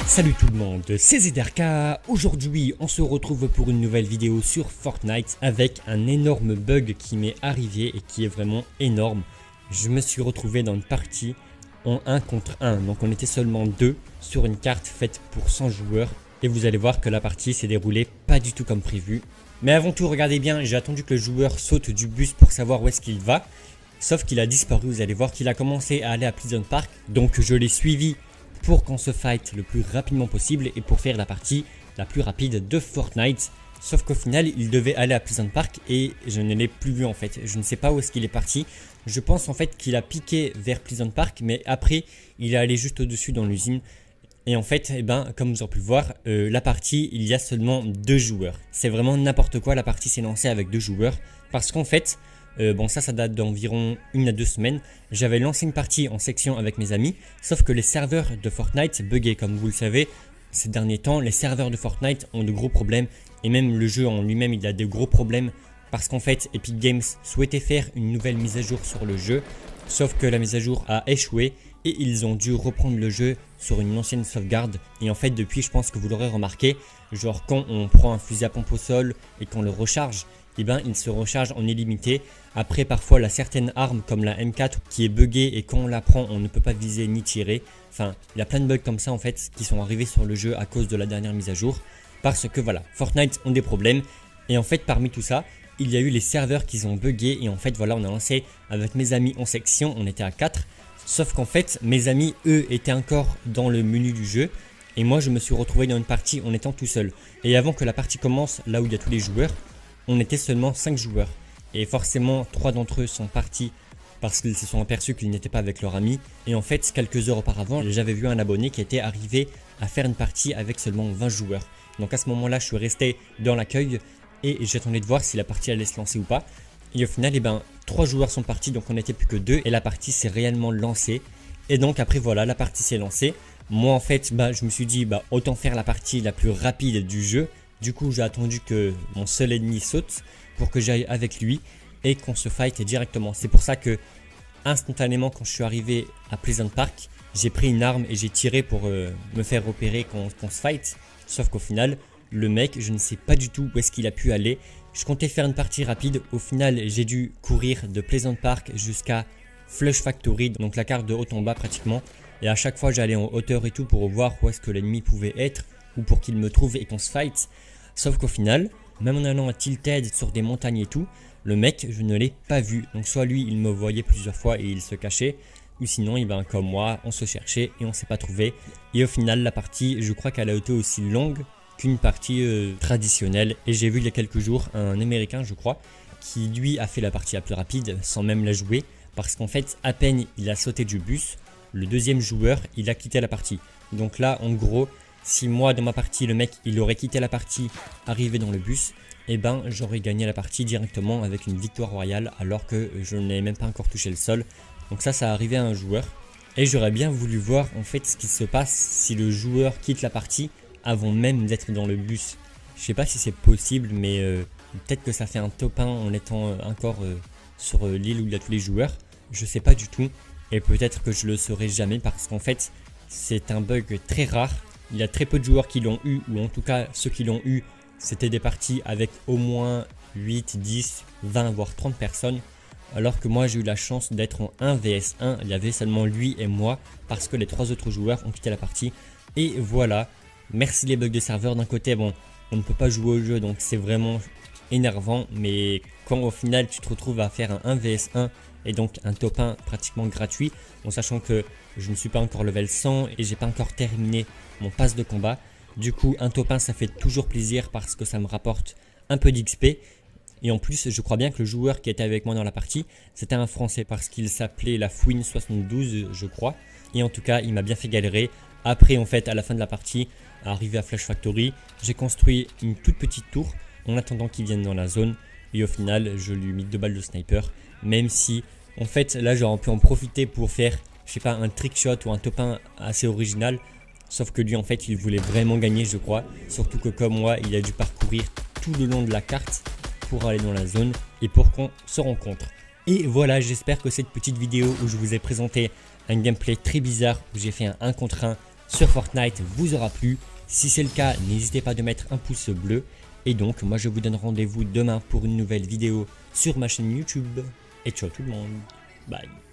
Salut tout le monde, c'est ZRK. Aujourd'hui on se retrouve pour une nouvelle vidéo sur Fortnite avec un énorme bug qui m'est arrivé et qui est vraiment énorme. Je me suis retrouvé dans une partie en 1 contre 1, donc on était seulement 2 sur une carte faite pour 100 joueurs. Et vous allez voir que la partie s'est déroulée pas du tout comme prévu. Mais avant tout, regardez bien, j'ai attendu que le joueur saute du bus pour savoir où est-ce qu'il va. Sauf qu'il a disparu, vous allez voir qu'il a commencé à aller à Pleasant Park. Donc je l'ai suivi pour qu'on se fight le plus rapidement possible et pour faire la partie la plus rapide de Fortnite. Sauf qu'au final, il devait aller à Pleasant Park et je ne l'ai plus vu en fait. Je ne sais pas où est-ce qu'il est parti. Je pense en fait qu'il a piqué vers Pleasant Park, mais après, il est allé juste au-dessus dans l'usine. Et en fait, comme vous avez pu le voir, la partie, il y a seulement 2 joueurs. C'est vraiment n'importe quoi, la partie s'est lancée avec 2 joueurs. Parce qu'en fait, ça date d'environ 1 à 2 semaines. J'avais lancé une partie en section avec mes amis. Sauf que les serveurs de Fortnite buggaient, comme vous le savez. Ces derniers temps, les serveurs de Fortnite ont de gros problèmes. Et même le jeu en lui-même, il a de gros problèmes. Parce qu'en fait, Epic Games souhaitait faire une nouvelle mise à jour sur le jeu. Sauf que la mise à jour a échoué. Et ils ont dû reprendre le jeu sur une ancienne sauvegarde. Et en fait, depuis, je pense que vous l'aurez remarqué, genre quand on prend un fusil à pompe au sol et qu'on le recharge, il se recharge en illimité. Après, parfois, la certaine arme comme la M4 qui est buggée et quand on la prend, on ne peut pas viser ni tirer. Enfin, il y a plein de bugs comme ça en fait qui sont arrivés sur le jeu à cause de la dernière mise à jour. Parce que voilà, Fortnite ont des problèmes. Et en fait, parmi tout ça, il y a eu les serveurs qui ont bugué. Et en fait, voilà, on a lancé avec mes amis en section, on était à 4. Sauf qu'en fait, mes amis, eux, étaient encore dans le menu du jeu. Et moi, je me suis retrouvé dans une partie en étant tout seul. Et avant que la partie commence, là où il y a tous les joueurs, on était seulement 5 joueurs. Et forcément, 3 d'entre eux sont partis parce qu'ils se sont aperçus qu'ils n'étaient pas avec leur ami. Et en fait, quelques heures auparavant, j'avais vu un abonné qui était arrivé à faire une partie avec seulement 20 joueurs. Donc à ce moment-là, je suis resté dans l'accueil et j'attendais de voir si la partie allait se lancer ou pas. Et au final, 3 joueurs sont partis, donc on n'était plus que 2 et la partie s'est réellement lancée. Et donc après voilà, la partie s'est lancée. Moi en fait, je me suis dit autant faire la partie la plus rapide du jeu. Du coup, j'ai attendu que mon seul ennemi saute pour que j'aille avec lui et qu'on se fight directement. C'est pour ça que instantanément quand je suis arrivé à Pleasant Park, j'ai pris une arme et j'ai tiré pour me faire repérer qu'on se fight. Sauf qu'au final, le mec, je ne sais pas du tout où est-ce qu'il a pu aller. Je comptais faire une partie rapide, au final j'ai dû courir de Pleasant Park jusqu'à Flush Factory, donc la carte de haut en bas pratiquement. Et à chaque fois j'allais en hauteur et tout pour voir où est-ce que l'ennemi pouvait être ou pour qu'il me trouve et qu'on se fight. Sauf qu'au final, même en allant à Tilted sur des montagnes et tout, le mec je ne l'ai pas vu. Donc soit lui il me voyait plusieurs fois et il se cachait, ou sinon comme moi on se cherchait et on s'est pas trouvé. Et au final la partie, je crois qu'elle a été aussi longue qu'une partie traditionnelle. Et j'ai vu il y a quelques jours un américain je crois qui lui a fait la partie la plus rapide sans même la jouer, parce qu'en fait à peine il a sauté du bus, le deuxième joueur il a quitté la partie. Donc là en gros, si moi dans ma partie le mec il aurait quitté la partie, arrivé dans le bus, j'aurais gagné la partie directement avec une victoire royale alors que je n'ai même pas encore touché le sol. Donc ça a arrivé à un joueur et j'aurais bien voulu voir en fait ce qui se passe si le joueur quitte la partie avant même d'être dans le bus. Je sais pas si c'est possible, mais peut-être que ça fait un top 1 en étant encore sur l'île où il y a tous les joueurs. Je sais pas du tout et peut-être que je le saurai jamais parce qu'en fait c'est un bug très rare. Il y a très peu de joueurs qui l'ont eu, ou en tout cas ceux qui l'ont eu c'était des parties avec au moins 8, 10, 20 voire 30 personnes. Alors que moi j'ai eu la chance d'être en 1 vs 1, il y avait seulement lui et moi parce que les 3 autres joueurs ont quitté la partie. Et voilà. Merci les bugs de serveur, d'un côté on ne peut pas jouer au jeu donc c'est vraiment énervant, mais quand au final tu te retrouves à faire un 1 vs 1 et donc un top 1 pratiquement gratuit, en sachant que je ne suis pas encore level 100 et j'ai pas encore terminé mon pass de combat, du coup un top 1 ça fait toujours plaisir parce que ça me rapporte un peu d'XP. Et en plus je crois bien que le joueur qui était avec moi dans la partie c'était un français parce qu'il s'appelait la Fouine72 je crois, et en tout cas il m'a bien fait galérer. Après en fait à la fin de la partie, arrivé à Flush Factory, j'ai construit une toute petite tour en attendant qu'il vienne dans la zone et au final je lui ai mis 2 balles de sniper, même si en fait là j'aurais pu en profiter pour faire je sais pas un trick shot ou un top 1 assez original, sauf que lui en fait il voulait vraiment gagner je crois, surtout que comme moi il a dû parcourir tout le long de la carte pour aller dans la zone et pour qu'on se rencontre. Et voilà, j'espère que cette petite vidéo où je vous ai présenté un gameplay très bizarre, où j'ai fait un 1 contre 1 sur Fortnite, vous aura plu. Si c'est le cas, n'hésitez pas de mettre un pouce bleu. Et donc, moi je vous donne rendez-vous demain pour une nouvelle vidéo sur ma chaîne YouTube. Et ciao tout le monde, bye.